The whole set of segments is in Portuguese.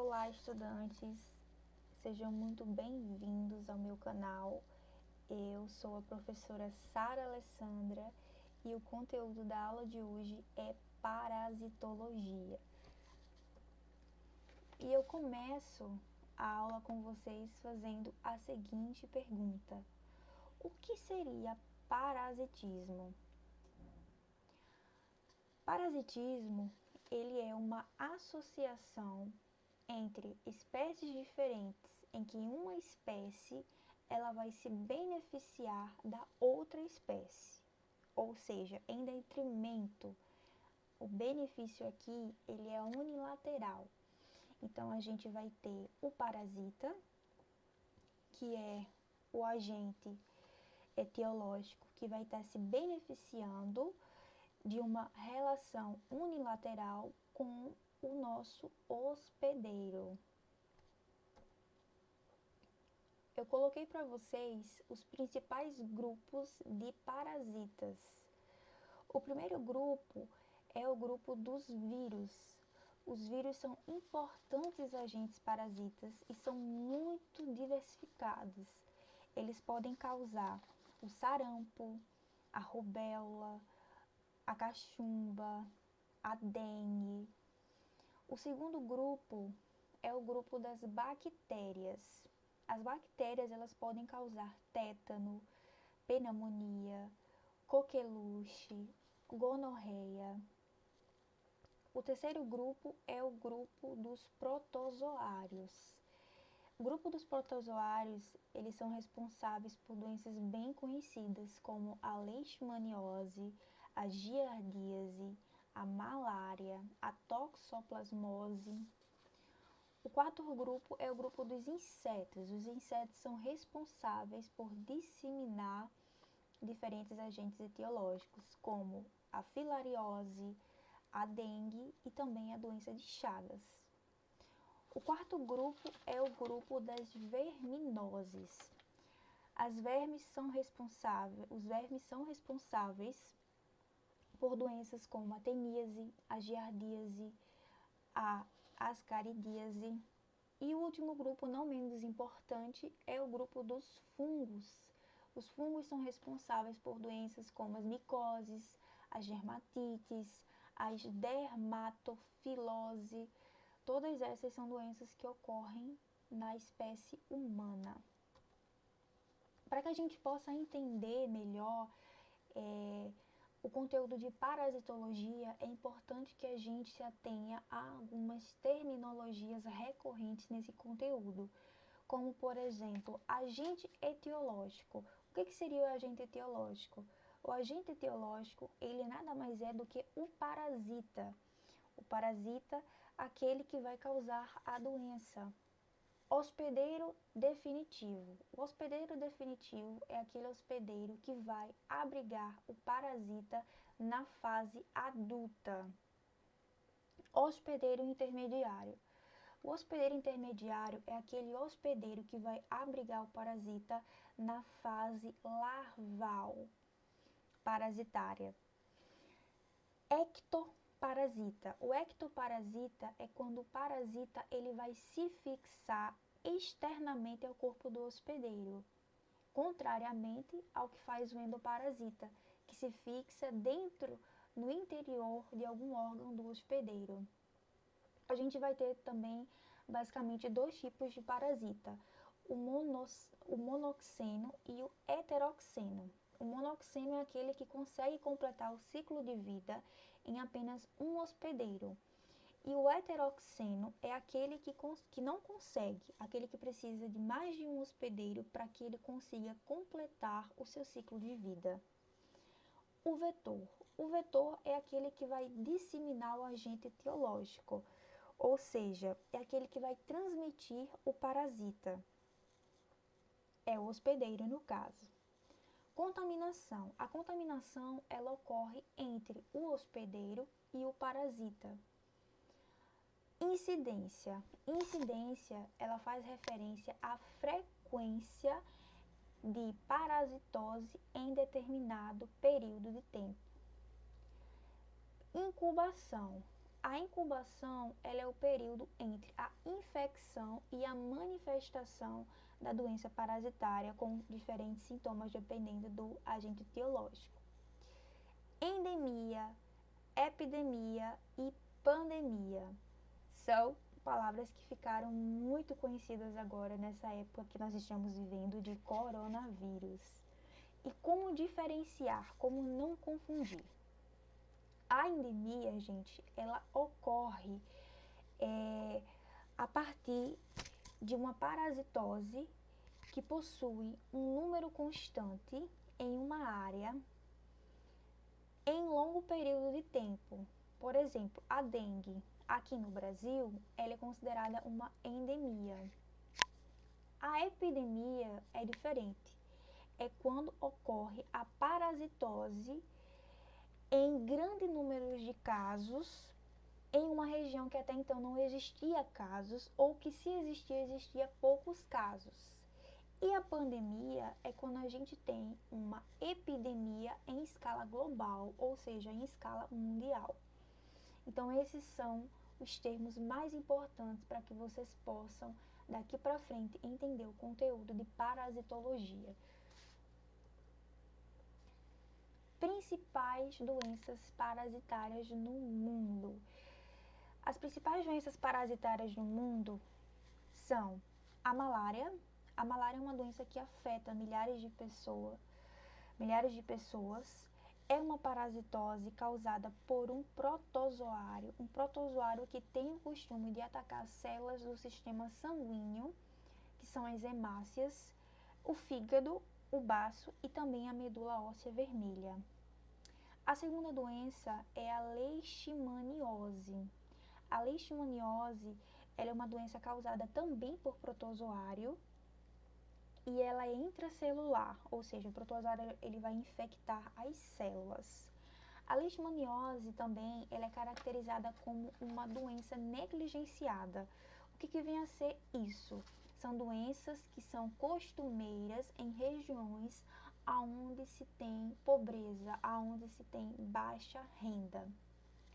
Olá, estudantes! Sejam muito bem-vindos ao meu canal. Eu sou a professora Sara Alessandra e o conteúdo da aula de hoje é parasitologia. E eu começo a aula com vocês fazendo a seguinte pergunta: o que seria parasitismo? Parasitismo, ele é uma associação entre espécies diferentes em que uma espécie ela vai se beneficiar da outra espécie, ou seja, em detrimento. O benefício aqui ele é unilateral. Então a gente vai ter o parasita, que é o agente etiológico que vai estar se beneficiando de uma relação unilateral com o nosso hospedeiro. Eu coloquei para vocês os principais grupos de parasitas. O primeiro grupo é o grupo dos vírus. Os vírus são importantes agentes parasitas e são muito diversificados. Eles podem causar o sarampo, a rubéola, a cachumba, a dengue. O segundo grupo é o grupo das bactérias. As bactérias elas podem causar tétano, pneumonia, coqueluche, gonorreia. O terceiro grupo é o grupo dos protozoários. O grupo dos protozoários, eles são responsáveis por doenças bem conhecidas como a leishmaniose, a giardíase, a malária, a toxoplasmose. O quarto grupo é o grupo dos insetos. Os insetos são responsáveis por disseminar diferentes agentes etiológicos, como a filariose, a dengue e também a doença de Chagas. O quarto grupo é o grupo das verminoses. Os vermes são responsáveis por doenças como a teníase, a giardíase, a ascaridíase. E o último grupo, não menos importante, é o grupo dos fungos. Os fungos são responsáveis por doenças como as micoses, as dermatites, as dermatofilose. Todas essas são doenças que ocorrem na espécie humana. Para que a gente possa entender melhor o conteúdo de parasitologia, é importante que a gente se atenha a algumas terminologias recorrentes nesse conteúdo, como, por exemplo, agente etiológico. O que seria o agente etiológico? O agente etiológico, ele nada mais é do que o parasita. O parasita, aquele que vai causar a doença. Hospedeiro definitivo. O hospedeiro definitivo é aquele hospedeiro que vai abrigar o parasita na fase adulta. Hospedeiro intermediário. O hospedeiro intermediário é aquele hospedeiro que vai abrigar o parasita na fase larval parasitária. Ectoparasita. O ectoparasita é quando o parasita ele vai se fixar externamente ao corpo do hospedeiro, contrariamente ao que faz o endoparasita, que se fixa no interior de algum órgão do hospedeiro. A gente vai ter também basicamente dois tipos de parasita, o monoxeno e o heteroxeno. O monoxeno é aquele que consegue completar o ciclo de vida em apenas um hospedeiro. E o heteroxeno é aquele que não consegue, aquele que precisa de mais de um hospedeiro para que ele consiga completar o seu ciclo de vida. O vetor. O vetor é aquele que vai disseminar o agente etiológico, ou seja, é aquele que vai transmitir o parasita. É o hospedeiro no caso. Contaminação. A contaminação ela ocorre entre o hospedeiro e o parasita. Incidência. Incidência, ela faz referência à frequência de parasitose em determinado período de tempo. Incubação. A incubação, ela é o período entre a infecção e a manifestação da doença parasitária com diferentes sintomas dependendo do agente etiológico. Endemia, epidemia e pandemia são palavras que ficaram muito conhecidas agora nessa época que nós estamos vivendo de coronavírus. E como diferenciar, como não confundir? A endemia, gente, ela ocorre a partir de uma parasitose que possui um número constante em uma área em longo período de tempo. Por exemplo, a dengue, aqui no Brasil, ela é considerada uma endemia. A epidemia é diferente. É quando ocorre a parasitose em grande número de casos em uma região que até então não existia casos ou que se existia poucos casos. E a pandemia é quando a gente tem uma epidemia em escala global, ou seja, em escala mundial. Então esses são os termos mais importantes para que vocês possam daqui para frente entender o conteúdo de parasitologia. Principais doenças parasitárias no mundo. As principais doenças parasitárias no mundo são a malária. A malária é uma doença que afeta milhares de pessoas. É uma parasitose causada por um protozoário que tem o costume de atacar células do sistema sanguíneo, que são as hemácias, o fígado, o baço e também a medula óssea vermelha. A segunda doença é a leishmaniose. A leishmaniose ela é uma doença causada também por protozoário e ela é intracelular, ou seja, o protozoário ele vai infectar as células. A leishmaniose também ela é caracterizada como uma doença negligenciada. O que vem a ser isso? São doenças que são costumeiras em regiões onde se tem pobreza, onde se tem baixa renda.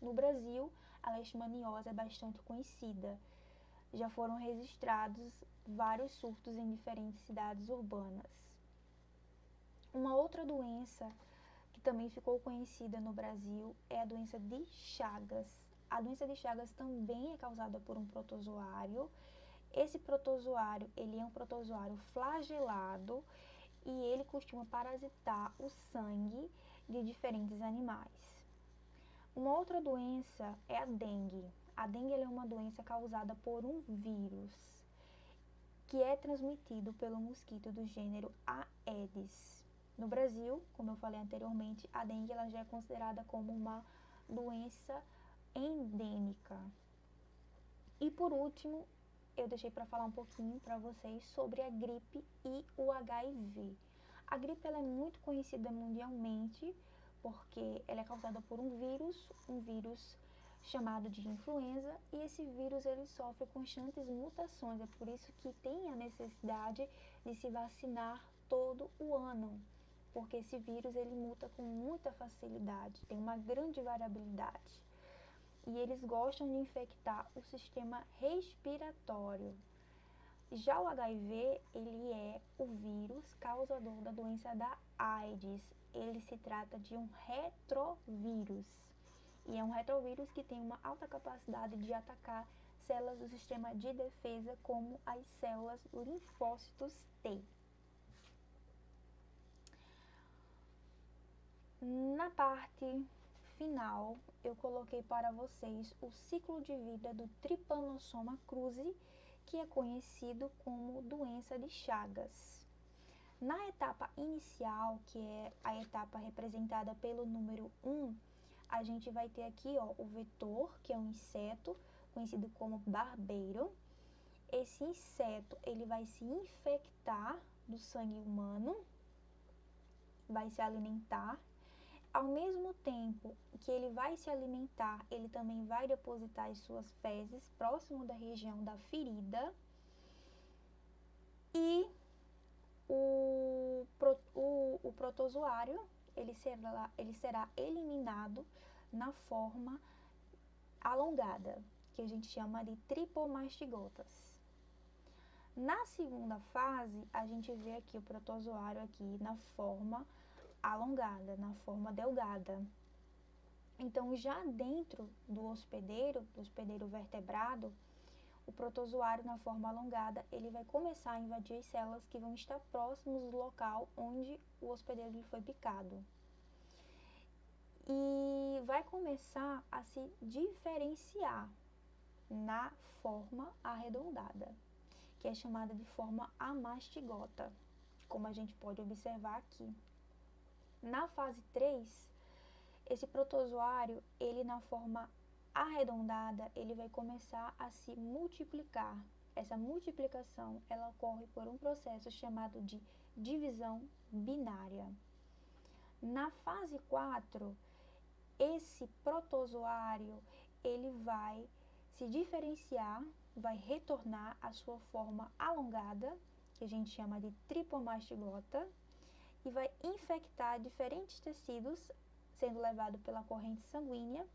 No Brasil, a leishmaniose é bastante conhecida. Já foram registrados vários surtos em diferentes cidades urbanas. Uma outra doença que também ficou conhecida no Brasil é a doença de Chagas. A doença de Chagas também é causada por um protozoário. Esse protozoário, ele é um protozoário flagelado e ele costuma parasitar o sangue de diferentes animais. Uma outra doença é a dengue. A dengue é uma doença causada por um vírus que é transmitido pelo mosquito do gênero Aedes. No Brasil, como eu falei anteriormente, a dengue ela já é considerada como uma doença endêmica. E por último, eu deixei para falar um pouquinho para vocês sobre a gripe e o HIV. A gripe ela é muito conhecida mundialmente porque ela é causada por um vírus chamado de influenza, e esse vírus ele sofre constantes mutações, é por isso que tem a necessidade de se vacinar todo o ano, porque esse vírus ele muta com muita facilidade, tem uma grande variabilidade. E eles gostam de infectar o sistema respiratório. Já o HIV, ele é o vírus causador da doença da AIDS. Ele se trata de um retrovírus. E é um retrovírus que tem uma alta capacidade de atacar células do sistema de defesa, como as células linfócitos T. Na parte final, eu coloquei para vocês o ciclo de vida do Trypanosoma cruzi, que é conhecido como doença de Chagas. Na etapa inicial, que é a etapa representada pelo número 1, a gente vai ter aqui o vetor, que é um inseto, conhecido como barbeiro. Esse inseto ele vai se infectar do sangue humano, vai se alimentar. Ao mesmo tempo que ele vai se alimentar, ele também vai depositar as suas fezes próximo da região da ferida. E o protozoário ele será eliminado na forma alongada, que a gente chama de tripomastigotas. Na segunda fase, a gente vê aqui o protozoário aqui na forma alongada, na forma delgada. Então, já dentro do hospedeiro vertebrado, o protozoário na forma alongada, ele vai começar a invadir as células que vão estar próximos do local onde o hospedeiro foi picado. E vai começar a se diferenciar na forma arredondada, que é chamada de forma amastigota, como a gente pode observar aqui. Na fase 3, esse protozoário, ele na forma arredondada, ele vai começar a se multiplicar. Essa multiplicação, ela ocorre por um processo chamado de divisão binária. Na fase 4, esse protozoário, ele vai se diferenciar, vai retornar à sua forma alongada, que a gente chama de tripomastigota, e vai infectar diferentes tecidos, sendo levado pela corrente sanguínea.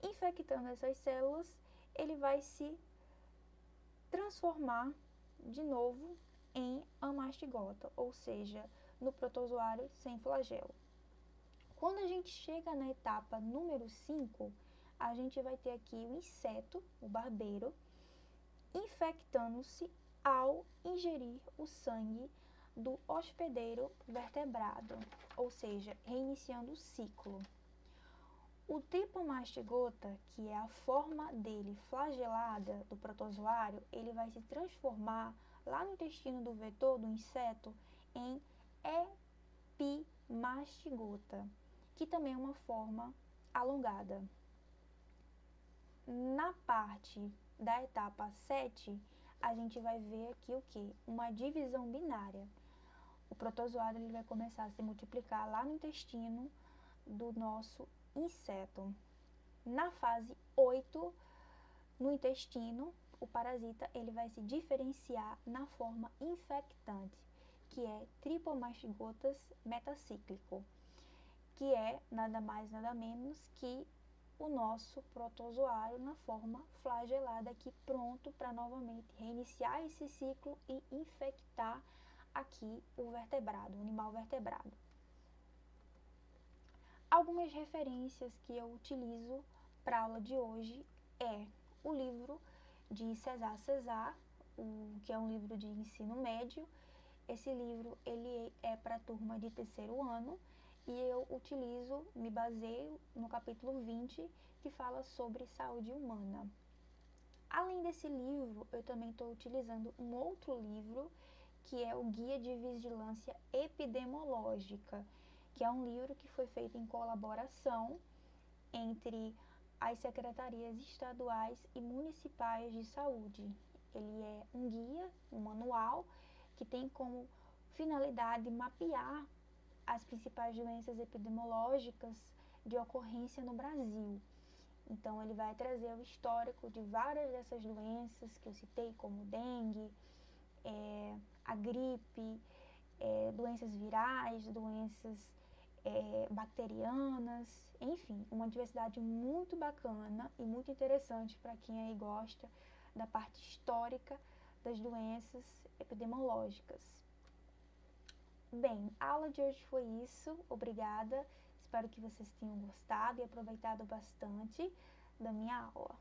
Infectando essas células, ele vai se transformar de novo em amastigota, ou seja, no protozoário sem flagelo. Quando a gente chega na etapa número 5, a gente vai ter aqui o inseto, o barbeiro, infectando-se ao ingerir o sangue do hospedeiro vertebrado, ou seja, reiniciando o ciclo. O tripomastigota, que é a forma dele flagelada do protozoário, ele vai se transformar lá no intestino do vetor, do inseto, em epimastigota, que também é uma forma alongada. Na parte da etapa 7, a gente vai ver aqui o que? Uma divisão binária. O protozoário ele vai começar a se multiplicar lá no intestino do nosso inseto. Na fase 8, no intestino, o parasita ele vai se diferenciar na forma infectante, que é tripomastigotas metacíclico, que é nada mais nada menos que o nosso protozoário na forma flagelada aqui, pronto para novamente reiniciar esse ciclo e infectar aqui o vertebrado, o animal vertebrado. Algumas referências que eu utilizo para a aula de hoje é o livro de César César, que é um livro de ensino médio. Esse livro ele é para a turma de terceiro ano e eu me baseio no capítulo 20, que fala sobre saúde humana. Além desse livro, eu também estou utilizando um outro livro, que é o Guia de Vigilância Epidemiológica, que é um livro que foi feito em colaboração entre as secretarias estaduais e municipais de saúde. Ele é um guia, um manual, que tem como finalidade mapear as principais doenças epidemiológicas de ocorrência no Brasil. Então, ele vai trazer o histórico de várias dessas doenças que eu citei, como dengue, a gripe, doenças virais, doenças bacterianas, enfim, uma diversidade muito bacana e muito interessante para quem aí gosta da parte histórica das doenças epidemiológicas. Bem, a aula de hoje foi isso, obrigada, espero que vocês tenham gostado e aproveitado bastante da minha aula.